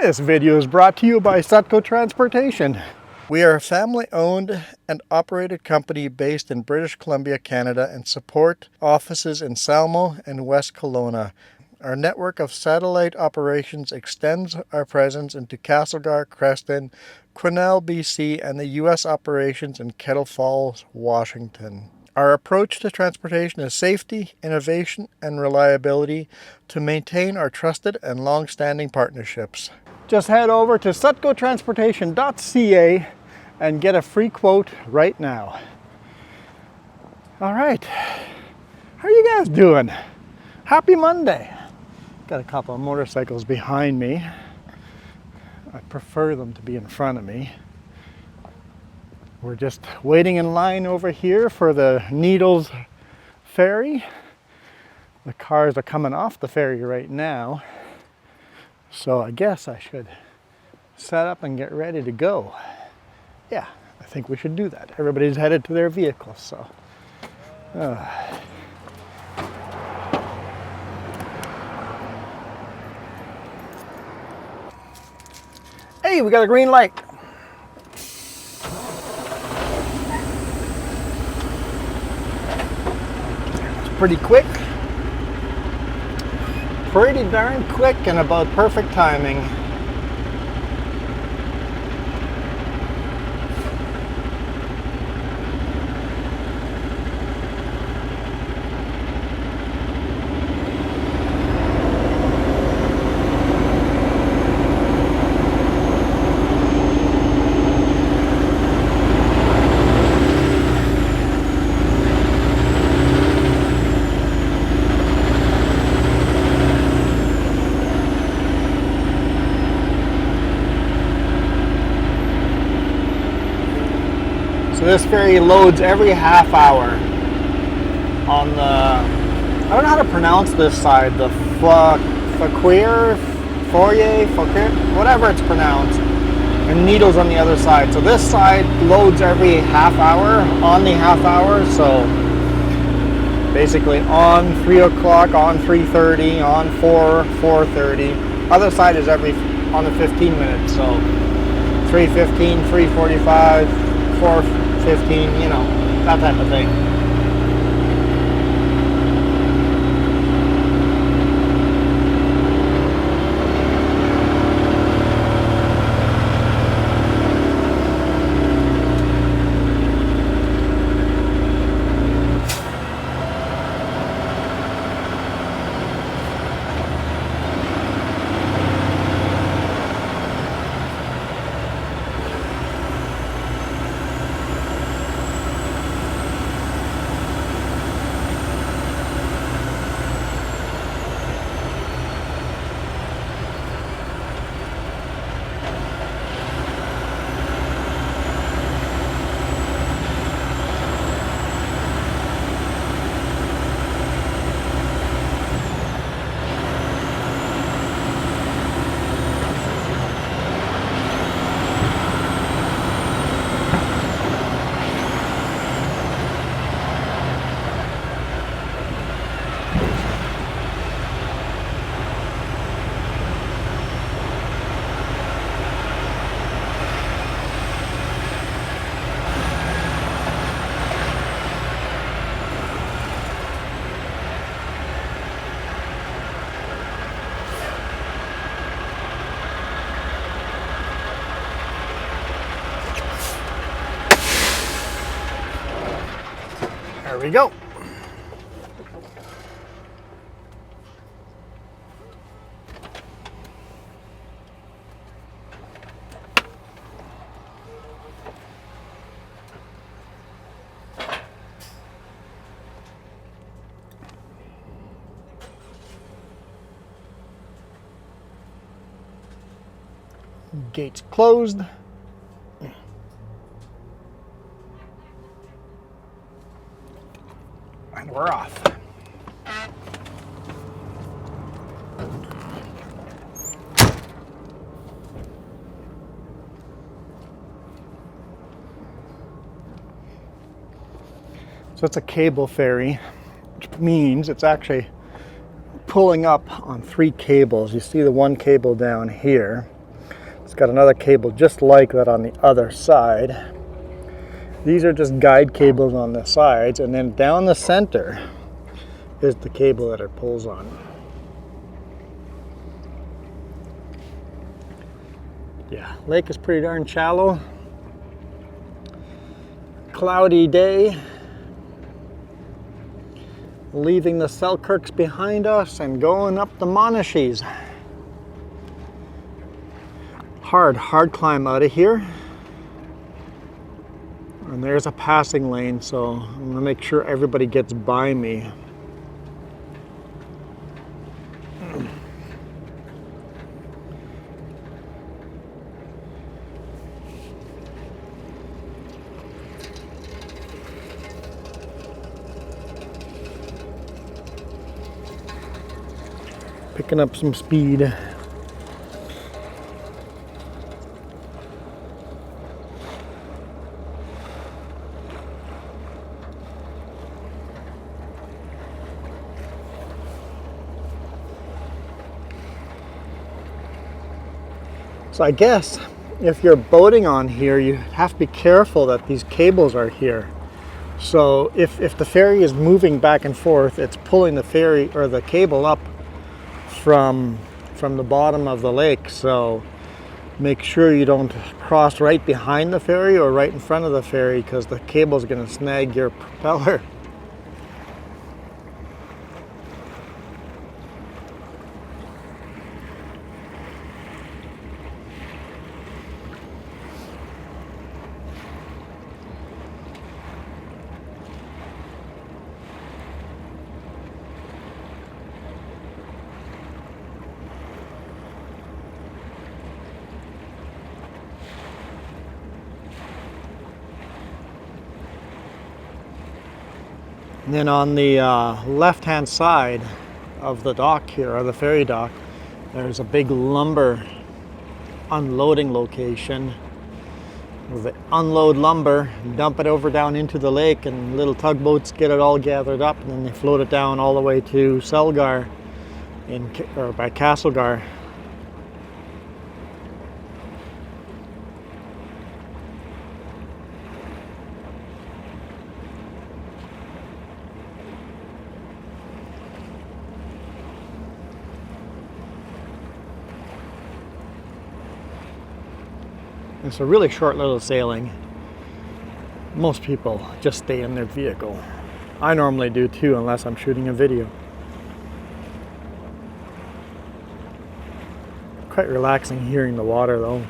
This video is brought to you by Sutco Transportation. We are a family-owned and operated company based in British Columbia, Canada, and support offices in Salmo and West Kelowna. Our network of satellite operations extends our presence into Castlegar, Creston, Quesnel, BC, and the U.S. operations in Kettle Falls, Washington. Our approach to transportation is safety, innovation, and reliability to maintain our trusted and long-standing partnerships. Just head over to sutcotransportation.ca and get a free quote right now. All right, how are you guys doing? Happy Monday. Got a couple of motorcycles behind me. I prefer them to be in front of me. We're just waiting in line over here for the Needles ferry. The cars are coming off the ferry right now. So I guess I should set up and get ready to go. Yeah, I think we should do that. Everybody's headed to their vehicles, so. Hey, we got a green light. Pretty quick. Pretty darn quick and about perfect timing. So this ferry loads every half hour on the, I don't know how to pronounce this side, the Fourier, whatever it's pronounced, and Needles on the other side. So this side loads every half hour, on the half hour, so basically on 3 o'clock, on 3:30, on 4:30. Other side is every, on the 15 minutes, so 3:15, 3:45, 4:15, you know, that type of thing. There we go. Gates closed. And we're off. So it's a cable ferry, which means it's actually pulling up on 3 cables. You see the one cable down here. It's got another cable just like that on the other side. These are just guide cables on the sides, and then down the center is the cable that it pulls on. Yeah, lake is pretty darn shallow. Cloudy day. Leaving the Selkirks behind us and going up the Monashees. Hard climb out of here. And there's a passing lane, so I'm gonna make sure everybody gets by me. Picking up some speed. So I guess if you're boating on here, you have to be careful that these cables are here. So if the ferry is moving back and forth, it's pulling the ferry or the cable up from the bottom of the lake. So make sure you don't cross right behind the ferry or right in front of the ferry, because the cable is going to snag your propeller. And then on the left-hand side of the dock here, or the ferry dock, there's a big lumber unloading location. They unload lumber, dump it over down into the lake, and little tugboats get it all gathered up, and then they float it down all the way to Selgar or by Castlegar. It's a really short little sailing. Most people just stay in their vehicle. I normally do too, unless I'm shooting a video. Quite relaxing hearing the water though.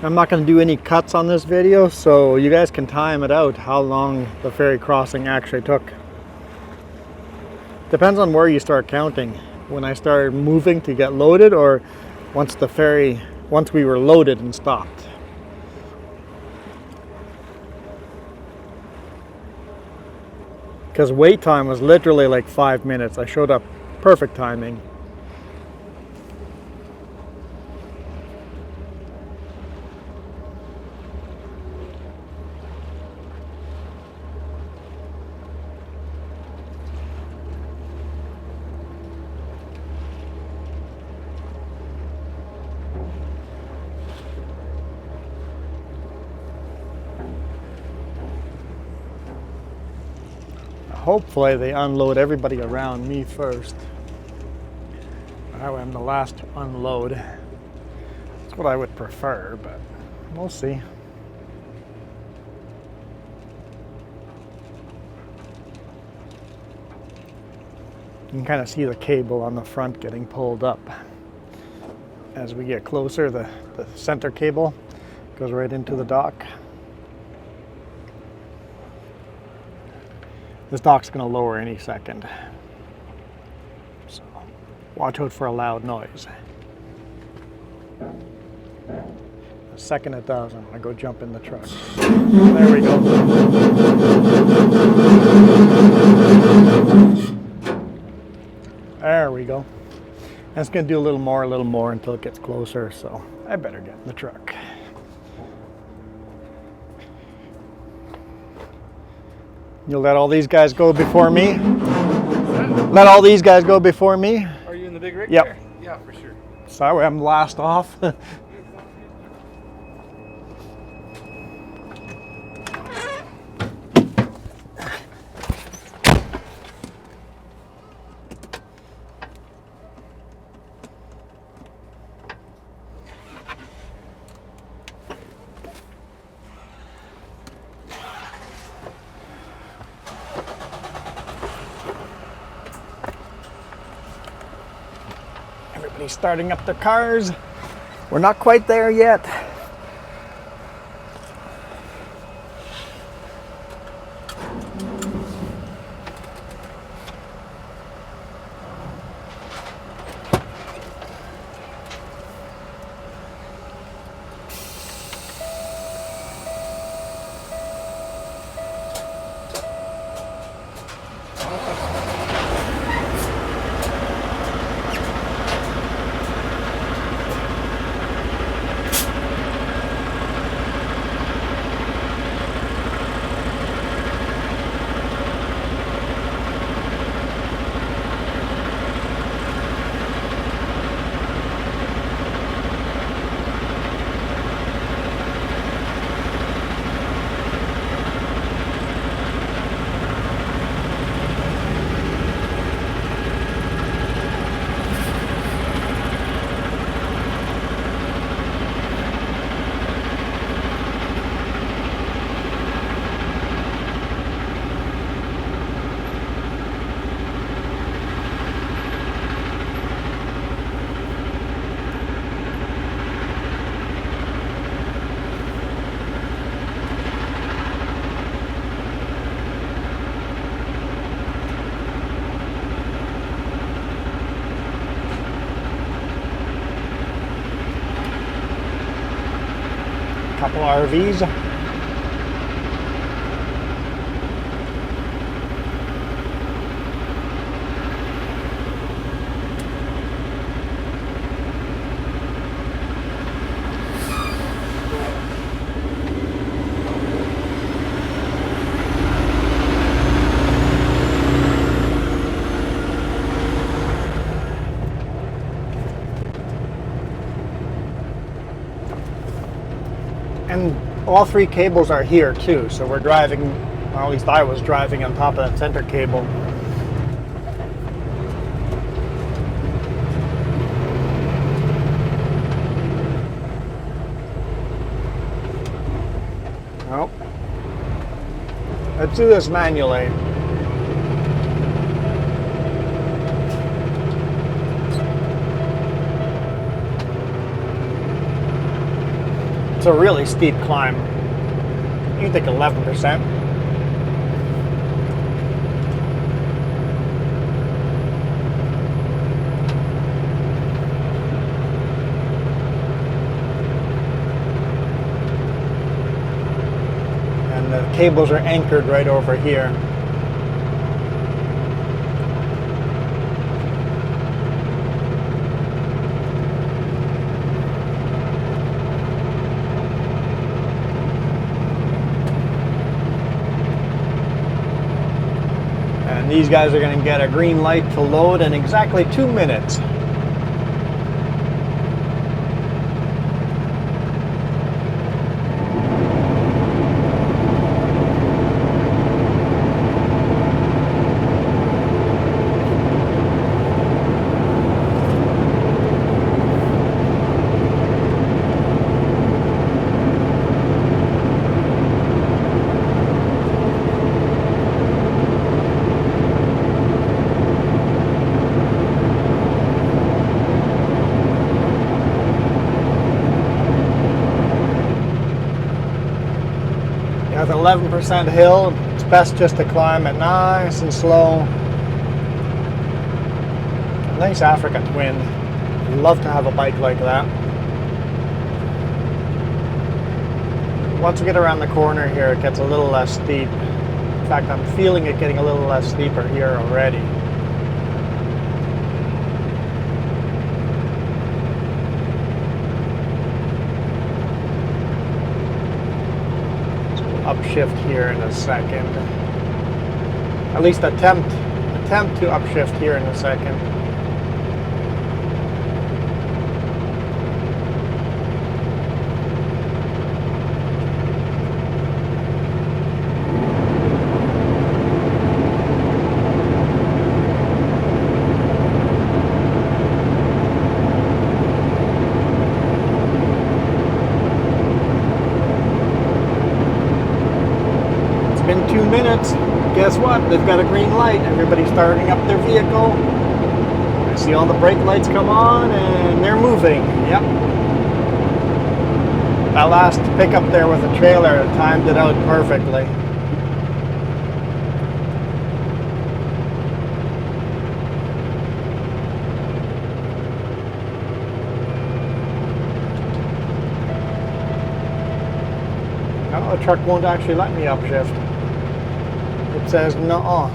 I'm not going to do any cuts on this video, so you guys can time it out how long the ferry crossing actually took. Depends on where you start counting. When I started moving to get loaded, or once we were loaded and stopped. Because wait time was literally like 5 minutes. I showed up perfect timing. Hopefully they unload everybody around me first. I am the last to unload. That's what I would prefer, but we'll see. You can kind of see the cable on the front getting pulled up. As we get closer, the center cable Goes right into the dock. This dock's going to lower any second. So watch out for a loud noise. The second it does, I'm going to go jump in the truck. There we go. There we go. And it's going to do a little more until it gets closer, so I better get in the truck. You'll let all these guys go before me? Let all these guys go before me? Are you in the big rig? Yep. There? Yeah, for sure. Sorry, I'm last off. Everybody's starting up their cars. We're not quite there yet. Couple RVs. And all three cables are here too, so we're driving, well, at least I was driving on top of that center cable. Well, let's do this manually. It's a really steep climb. You think 11%? And the cables are anchored right over here. These guys are going to get a green light to load in exactly 2 minutes. 11% hill. It's best just to climb it nice and slow. A nice Africa Twin. Love to have a bike like that. Once we get around the corner here, it gets a little less steep. In fact, I'm feeling it getting a little less steeper here already. So we'll upshift here in a second. At least attempt to upshift here in a second. Been 2 minutes. Guess what? They've got a green light. Everybody's starting up their vehicle. I see all the brake lights come on and they're moving. Yep. That last pickup there with the trailer timed it out perfectly. Oh, the truck won't actually let me upshift. It says no.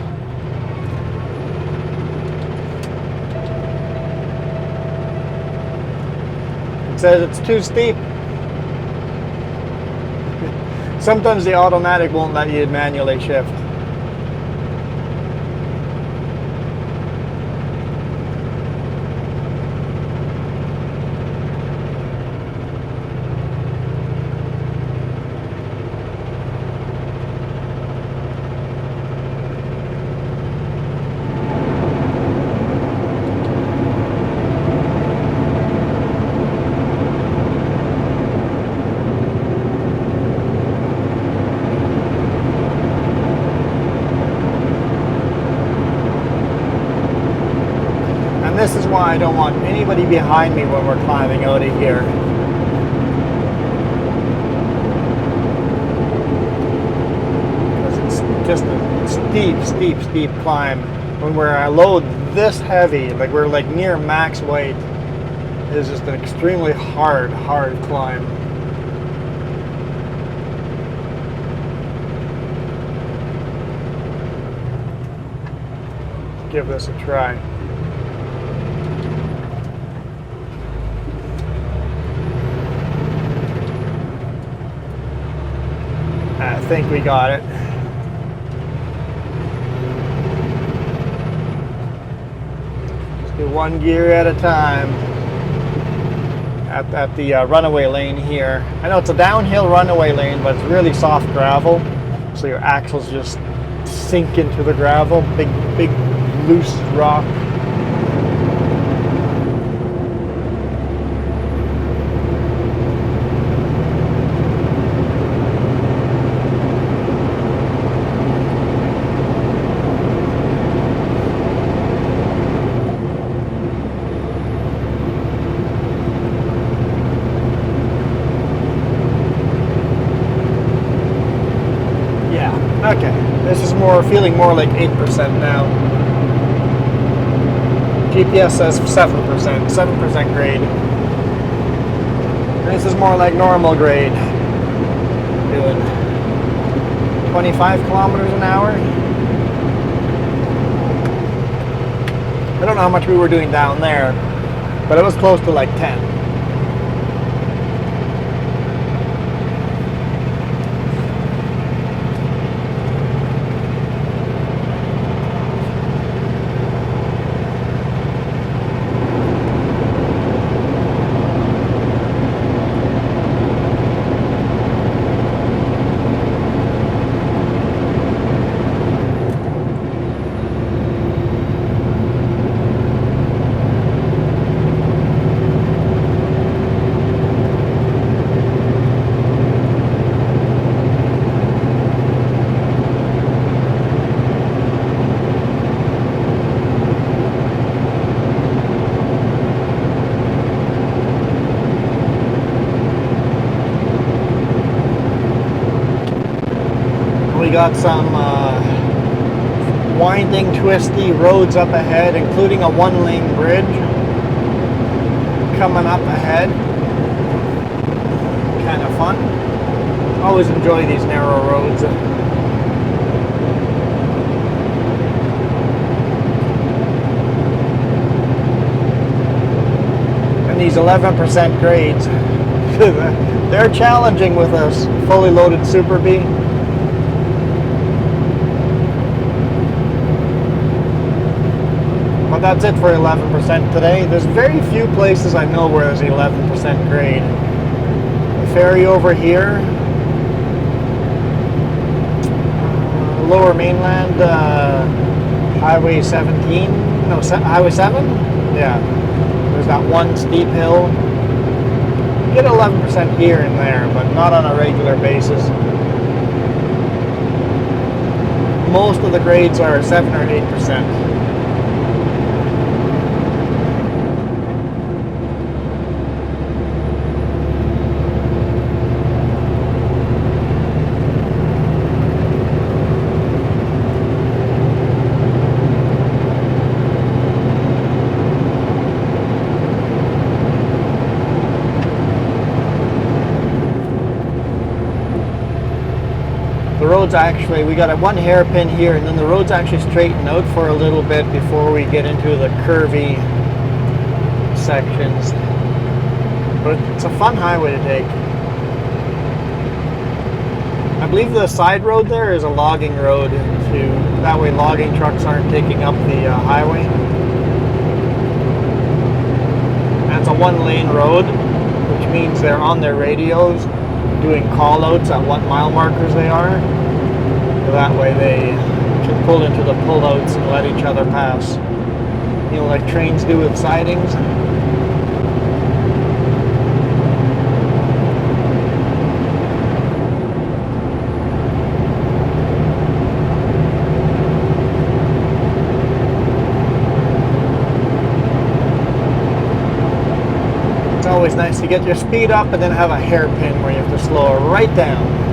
It says it's too steep. Sometimes the automatic won't let you manually shift. This is why I don't want anybody behind me when we're climbing out of here. Because it's just a steep climb. When we're a load this heavy, like we're like near max weight, it is just an extremely hard climb. Give this a try. I think we got it. Just do one gear at a time. At the runaway lane here. I know it's a downhill runaway lane, but it's really soft gravel, so your axles just sink into the gravel. Big loose rock. Okay, this is feeling more like 8% now. GPS says 7% grade. This is more like normal grade. Doing 25 kilometers an hour. I don't know how much we were doing down there, but it was close to like 10. got some winding, twisty roads up ahead, including a one-lane bridge coming up ahead. Kind of fun. Always enjoy these narrow roads. And these 11% grades, they're challenging with a fully loaded Super B. But that's it for 11% today. There's very few places I know where there's 11% grade. The ferry over here, Lower Mainland, Highway 17, no, Highway 7? Yeah, there's that one steep hill. Get 11% here and there, but not on a regular basis. Most of the grades are 7 or 8%. Roads actually, we got a one hairpin here, and then the roads actually straighten out for a little bit before we get into the curvy sections. But it's a fun highway to take. I believe the side road there is a logging road, that way logging trucks aren't taking up the highway. And it's a one-lane road, which means they're on their radios doing call-outs at what mile markers they are. So that way they can pull into the pullouts and let each other pass. You know, like trains do with sidings. It's always nice to get your speed up and then have a hairpin where you have to slow it right down.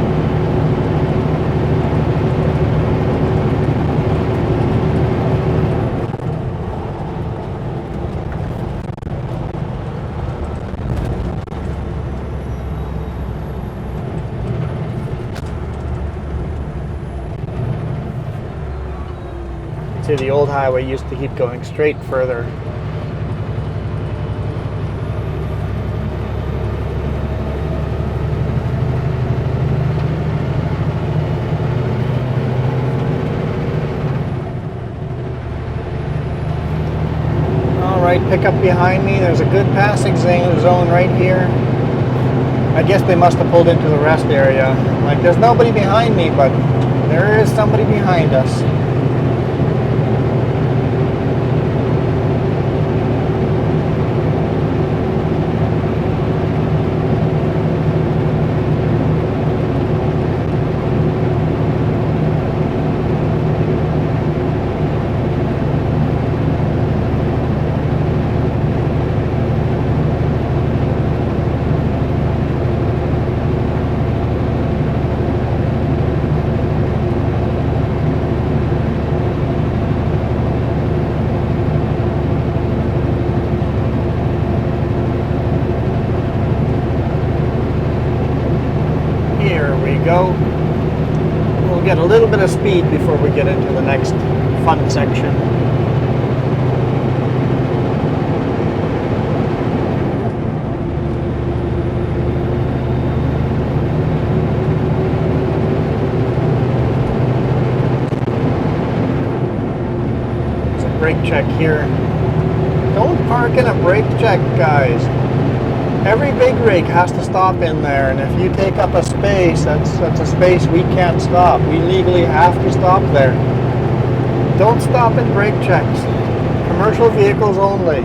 See, the old highway used to keep going straight further. Alright, pick up behind me. There's a good passing zone right here. I guess they must have pulled into the rest area. Like, there's nobody behind me, but there is somebody behind us. Go. We'll get a little bit of speed before we get into the next fun section. It's a brake check here. Don't park in a brake check, guys. Every big rig has to stop in there, and if you take up a space, that's a space we can't stop. We legally have to stop there. Don't stop in brake checks. Commercial vehicles only.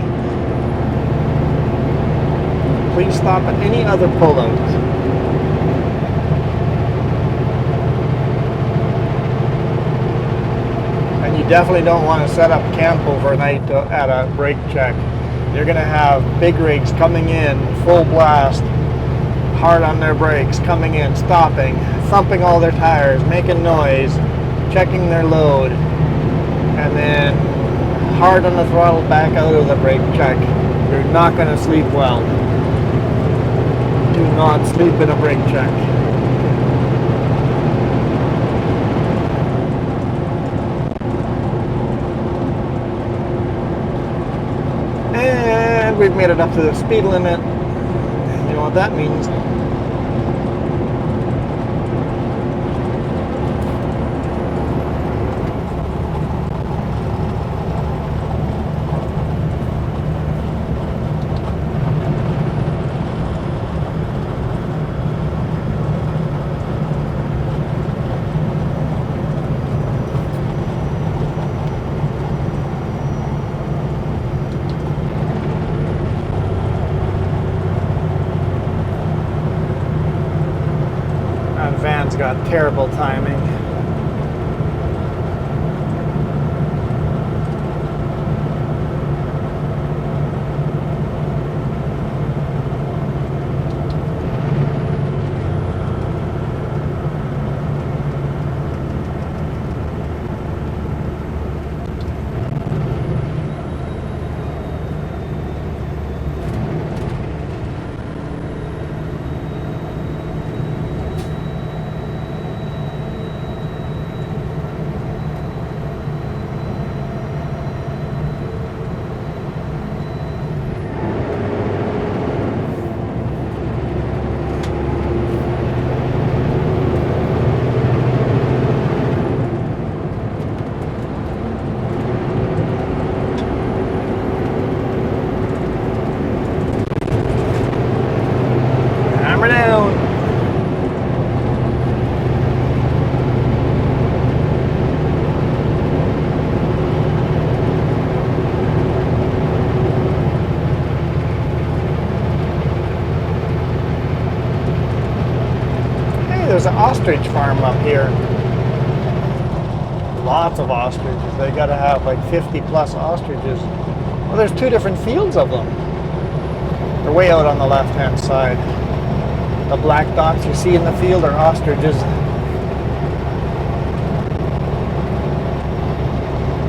Please stop at any other pullout. And you definitely don't want to set up camp overnight at a brake check. You're going to have big rigs coming in full blast, hard on their brakes, coming in, stopping, thumping all their tires, making noise, checking their load, and then hard on the throttle back out of the brake check. You're not going to sleep well. Do not sleep in a brake check. And we've made it up to the speed limit. You know what that means. Van's got terrible timing. There's an ostrich farm up here. Lots of ostriches. They got to have like 50 plus ostriches. Well, there's two different fields of them. They're way out on the left-hand side. The black dots you see in the field are ostriches.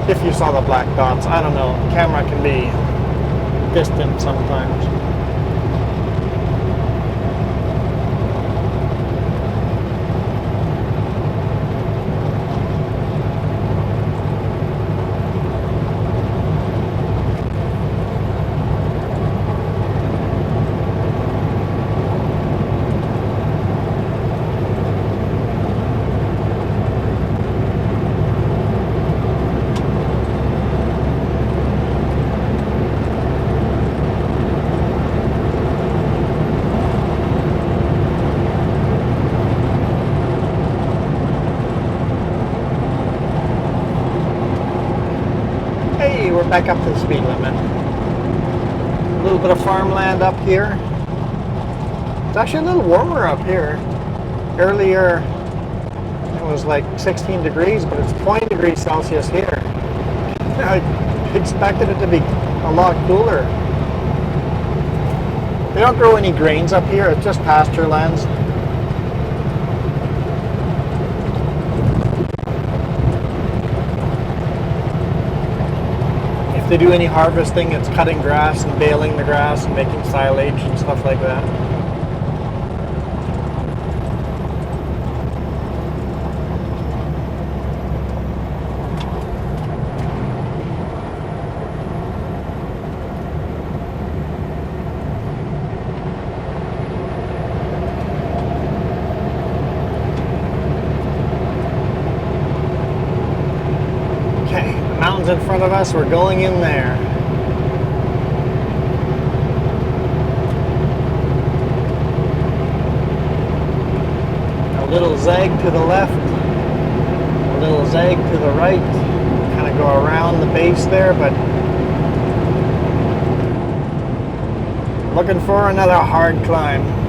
If you saw the black dots, I don't know. Camera can be distant sometimes. We're back up to the speed limit. A little bit of farmland up here. It's actually a little warmer up here. Earlier it was like 16 degrees, but it's 20 degrees Celsius here. I expected it to be a lot cooler. They don't grow any grains up here, it's just pasture lands. If they do any harvesting, it's cutting grass and baling the grass and making silage and stuff like that. In front of us, we're going in there. A little zag to the left, a little zag to the right, kind of go around the base there, but looking for another hard climb.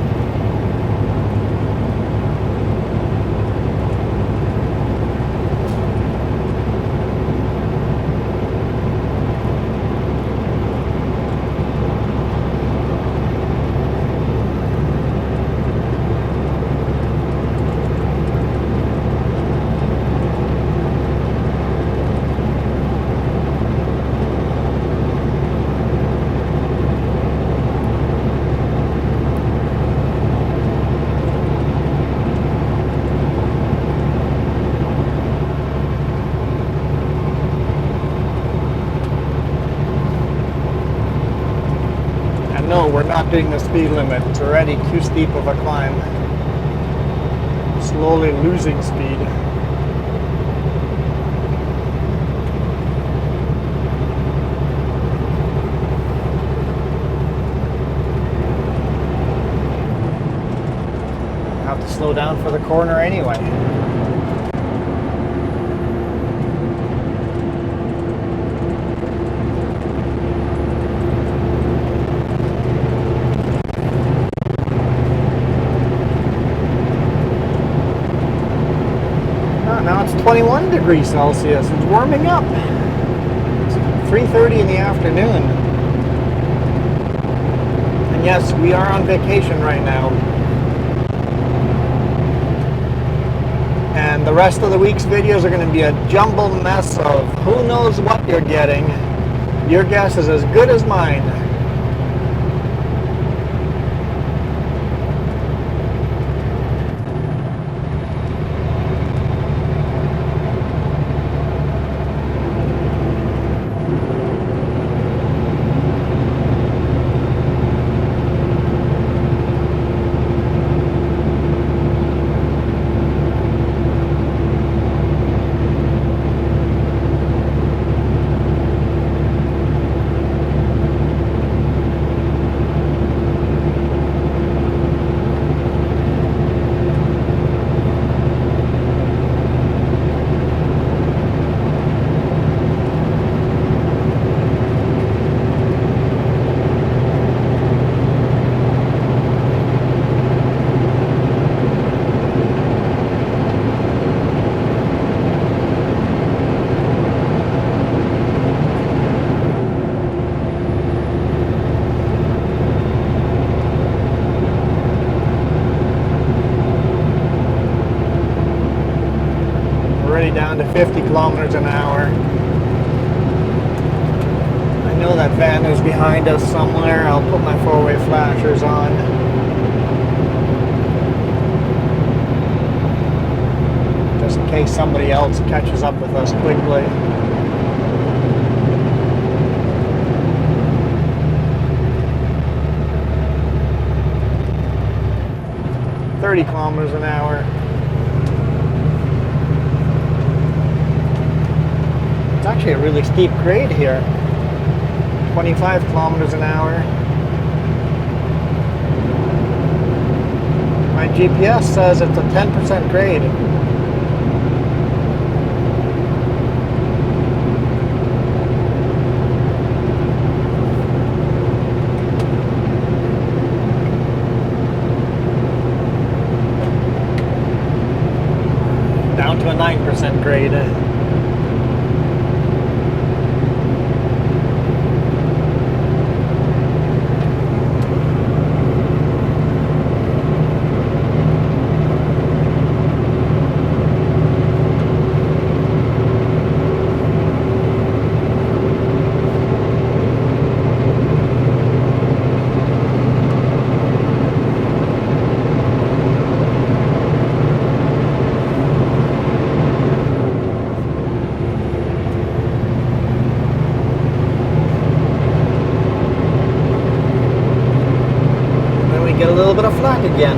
no, we're not doing the speed limit. It's already too steep of a climb. Slowly losing speed. Have to slow down for the corner anyway. Now it's 21 degrees Celsius. It's warming up. It's 3:30 in the afternoon. And yes, we are on vacation right now. And the rest of the week's videos are going to be a jumbled mess of who knows what you're getting. Your guess is as good as mine. Down to 50 kilometers an hour. I know that van is behind us somewhere. I'll put my four-way flashers on. Just in case somebody else catches up with us quickly. "30 kilometers an hour. It's actually a really steep grade here. 25 kilometers an hour. My GPS says it's a 10% grade. Down to a 9% grade. Get a little bit of flat again.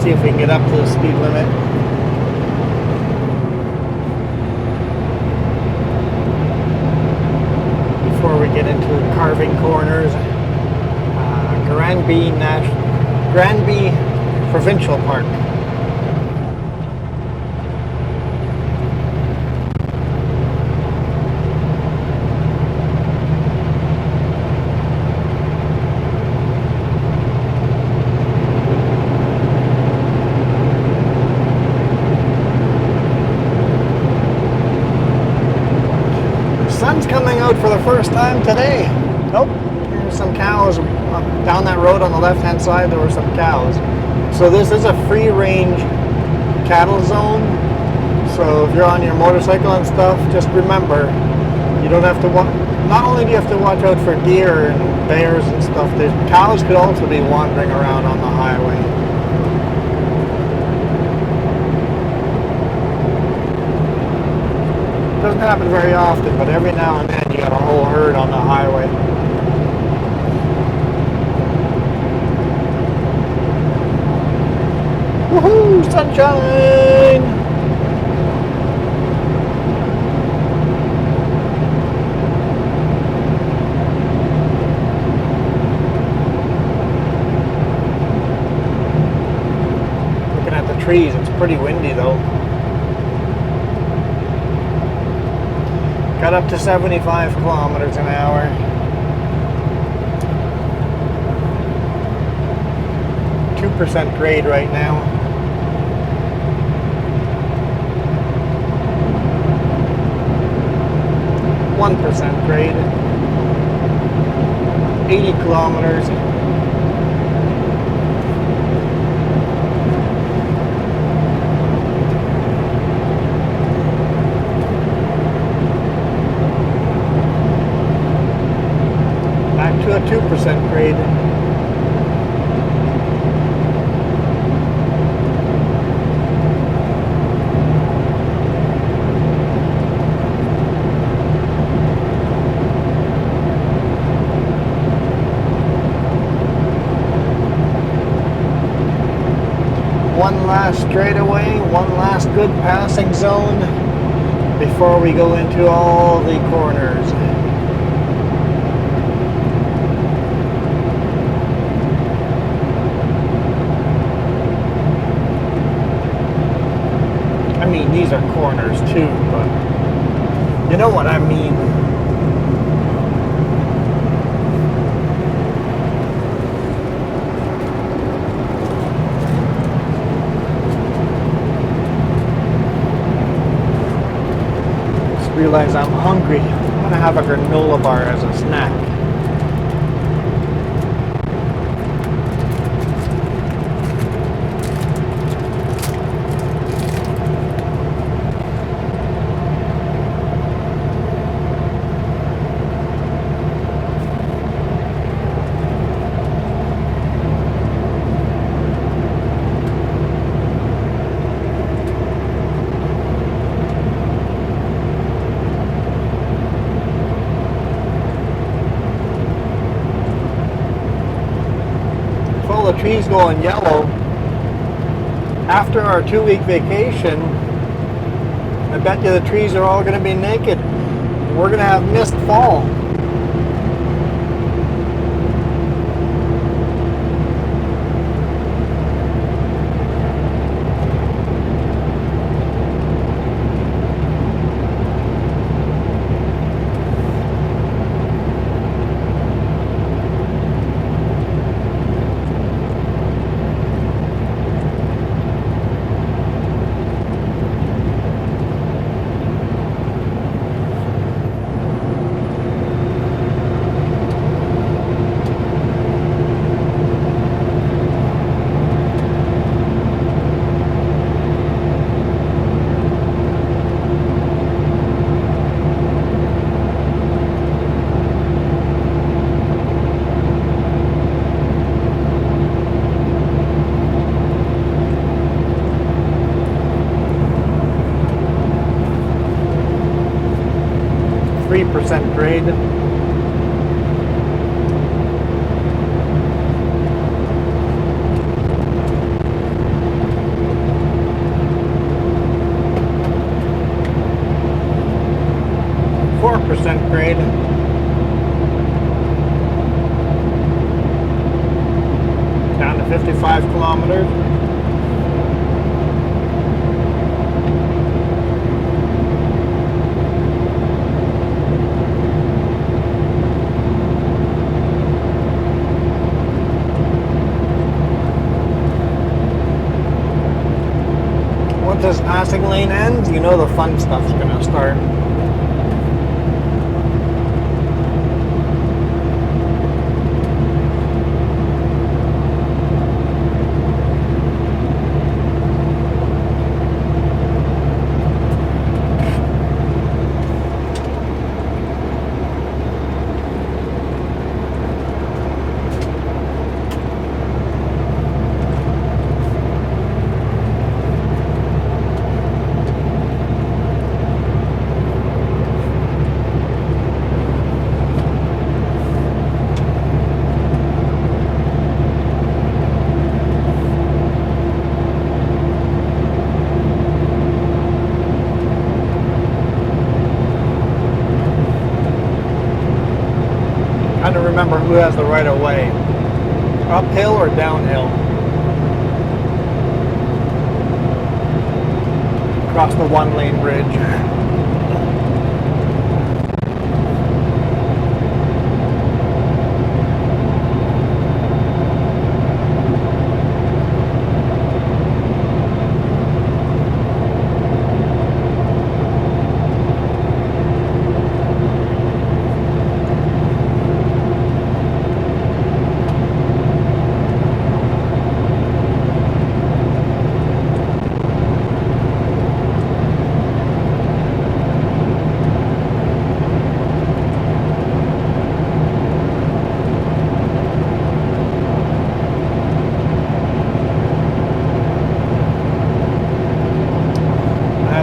See if we can get up to the speed limit. Before we get into carving corners. Granby Provincial Park. Sun's coming out for the first time today. Oh, some cows down that road on the left-hand side. There were some cows. So this is a free-range cattle zone. So if you're on your motorcycle and stuff, just remember, you don't have to not only do you have to watch out for deer and bears and stuff, the cows could also be wandering around on the highway. Doesn't happen very often, but every now and then you got a whole herd on the highway. Woohoo! Sunshine! Looking at the trees, it's pretty windy though. Got up to 75 kilometers an hour. % grade right now. % grade. 80 kilometers. Back to a 2% grade. One last straightaway, one last good passing zone before we go into all the corners. I mean, these are corners too, but you know what I mean. Realize I'm hungry. I'm gonna have a granola bar as a snack. The trees going yellow. After our 2-week vacation, I bet you the trees are all going to be naked. We're going to have mist fall. % grade. % grade. Down to 55 kilometers. Once this passing lane ends, you know the fun stuff's gonna start. I don't remember who has the right of way. Uphill or downhill? Across the one-lane bridge.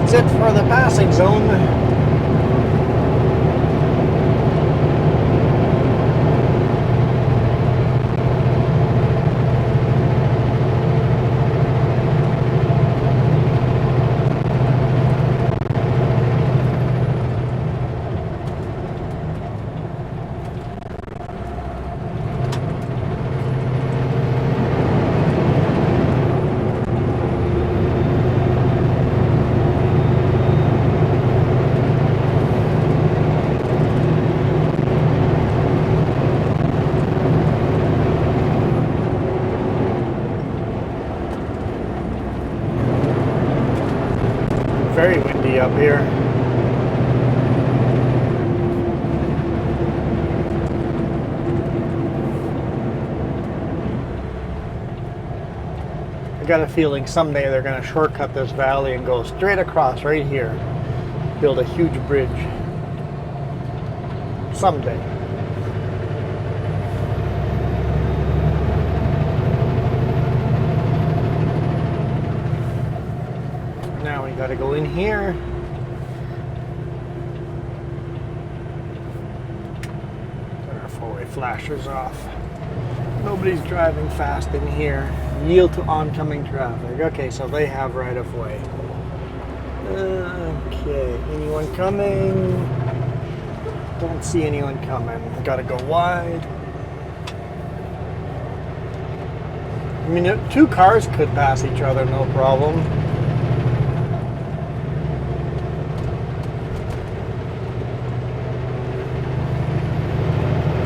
That's it for the passing zone. Very windy up here. I got a feeling someday they're going to shortcut this valley and go straight across right here. Build a huge bridge. Someday. Now we got to go in here. Turn our four-way flashers off. Nobody's driving fast in here. Yield to oncoming traffic. Okay, so they have right of way. Okay, anyone coming? Don't see anyone coming. Gotta go wide. I mean, two cars could pass each other, no problem.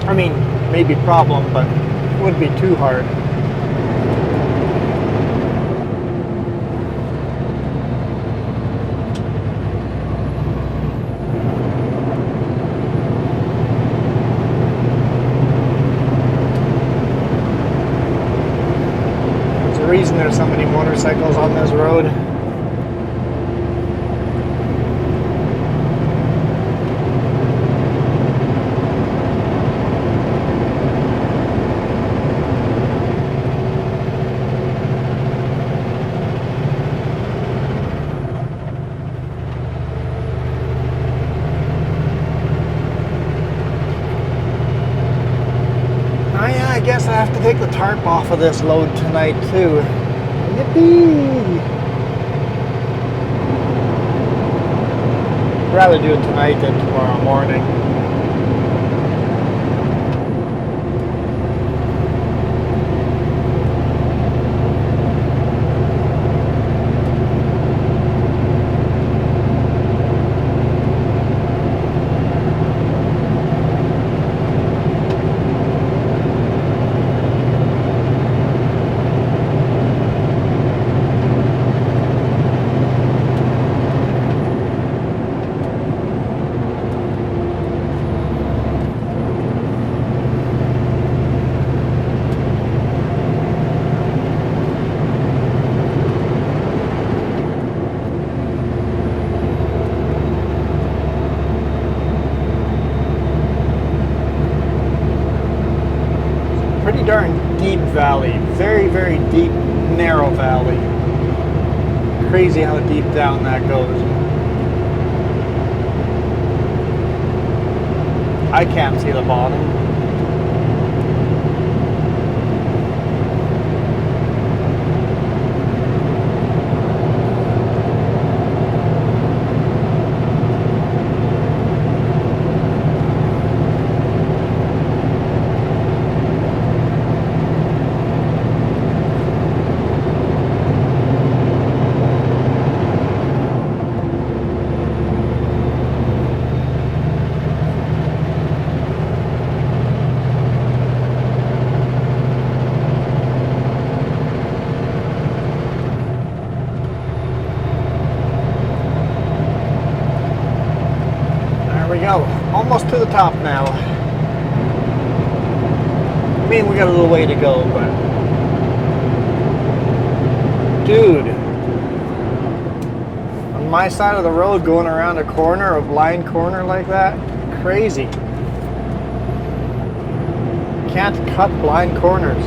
I mean, maybe problem, but it wouldn't be too hard. There's a reason there's so many motorcycles on this road. I guess I have to take the tarp off of this load tonight too. Yippee! Rather do it tonight than tomorrow morning. Darn deep valley, very, very deep, narrow valley. Crazy how deep down that goes. I can't see the bottom. to the top now. I mean, we got a little way to go, but dude, on my side of the road going around a corner, a blind corner like that, crazy. Can't cut blind corners.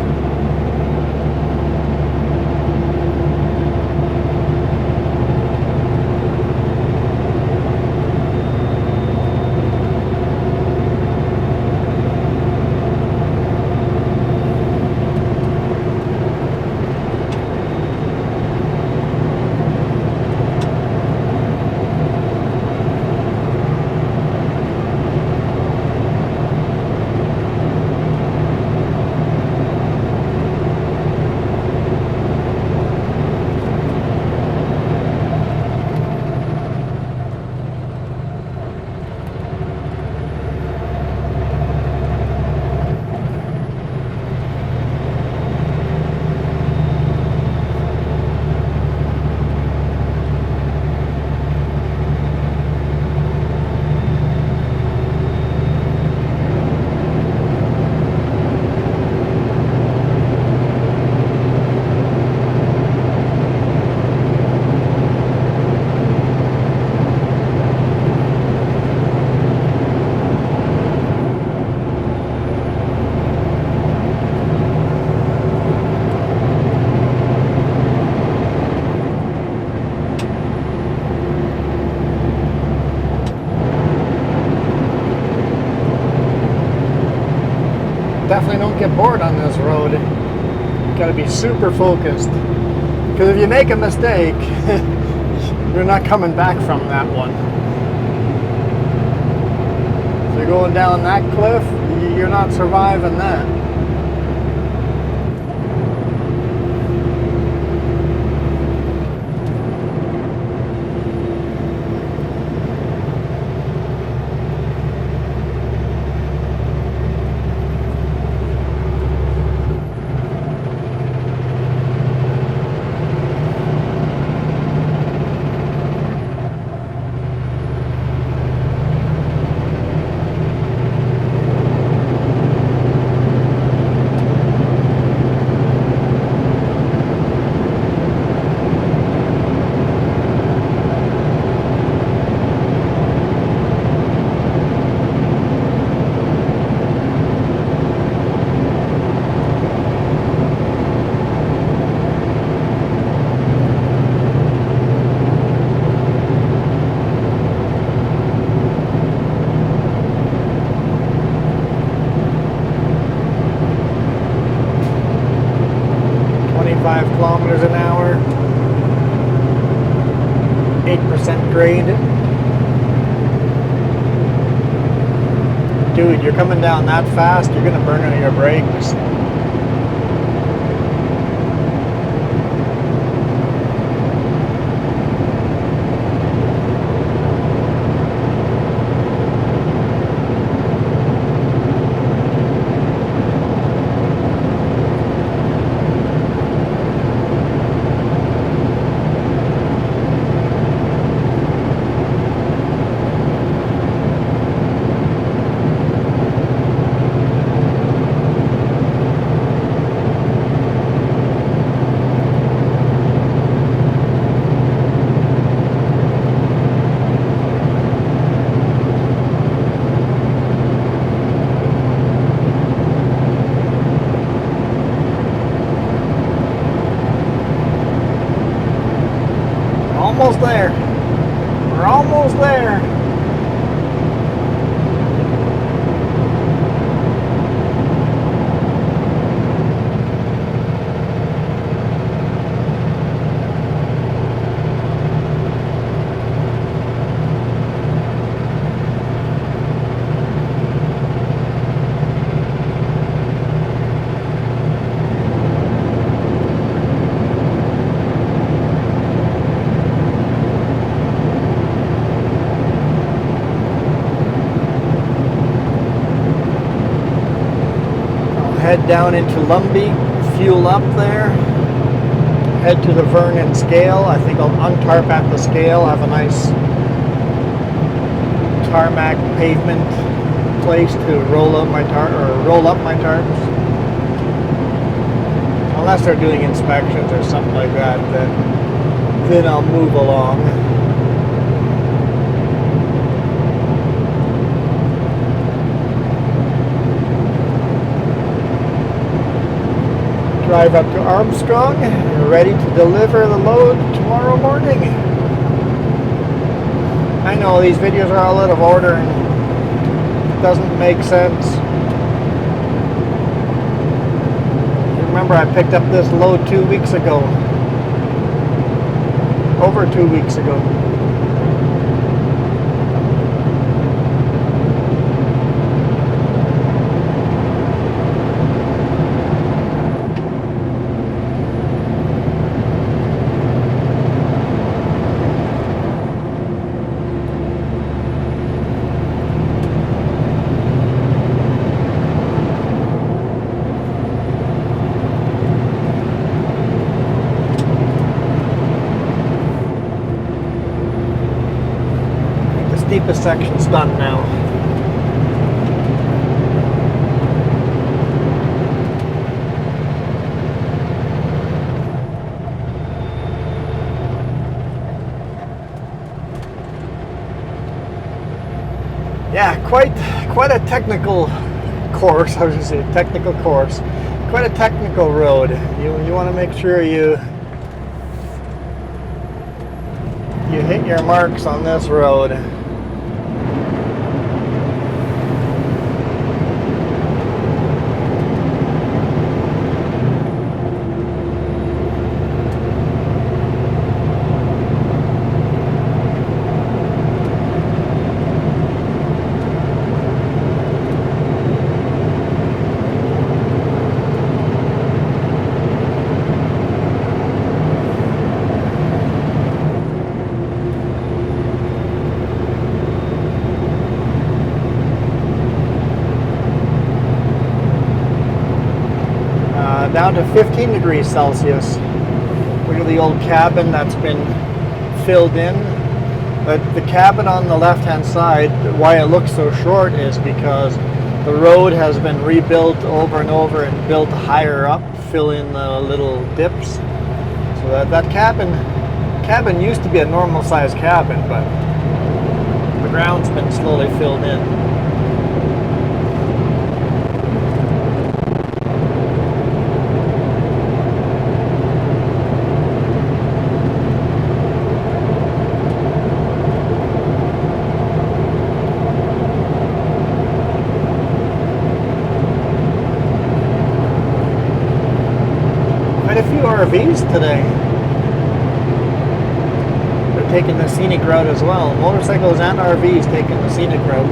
Definitely don't get bored on this road. Got to be super focused, because if you make a mistake, you're not coming back from that one. If you're going down that cliff, you're not surviving that. Kilometers an hour, 8% grade. Dude, you're coming down that fast, you're gonna burn out your brakes. Almost there. We're almost there. Head down into Lumbee, fuel up there, head to the Vernon scale. I think I'll untarp at the scale, have a nice tarmac pavement place to roll up my tarps. Unless they're doing inspections or something like that, then I'll move along. Drive up to Armstrong, ready to deliver the load tomorrow morning. I know these videos are all out of order and it doesn't make sense. Remember, I picked up this load 2 weeks ago. Over 2 weeks ago. Deepest section's done now. Yeah, quite a technical course. I was going to say technical course. Quite a technical road. You want to make sure you hit your marks on this road. Down to 15 degrees Celsius. Look at the old cabin that's been filled in. But the cabin on the left hand side, why it looks so short is because the road has been rebuilt over and over and built higher up, fill in the little dips. So that cabin used to be a normal sized cabin, but the ground's been slowly filled in. A few RVs today. They're taking the scenic route as well. Motorcycles and RVs taking the scenic route.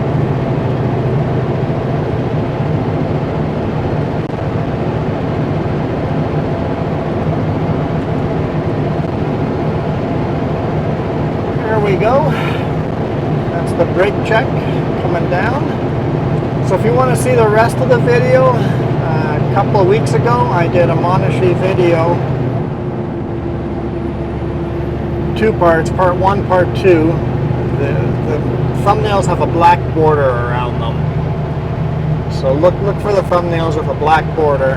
There we go. That's the brake check coming down. So if you want to see the rest of the video, a couple of weeks ago I did a Monashi video, 2 parts, part 1, part 2. The thumbnails have a black border around them, so look for the thumbnails with a black border.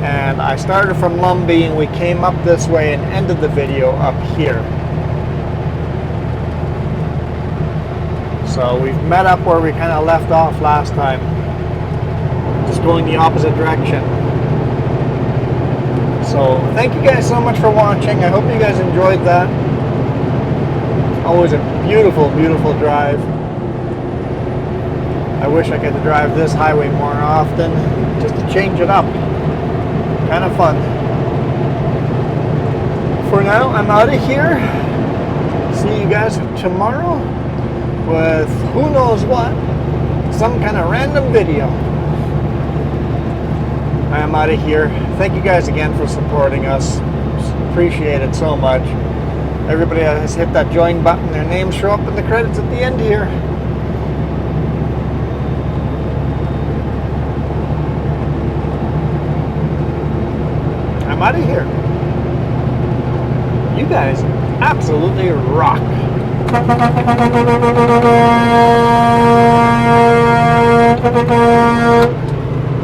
And I started from Lumby and we came up this way and ended the video up here. So we've met up where we kind of left off last time, just going the opposite direction. So thank you guys so much for watching. I hope you guys enjoyed that. Always a beautiful, beautiful drive. I wish I could drive this highway more often, just to change it up. Kind of fun. For now, I'm out of here. See you guys tomorrow with who knows what, some kind of random video. I am out of here. Thank you guys again for supporting us. Appreciate it so much. Everybody has hit that join button. Their names show up in the credits at the end here. I'm out of here. You guys absolutely rock.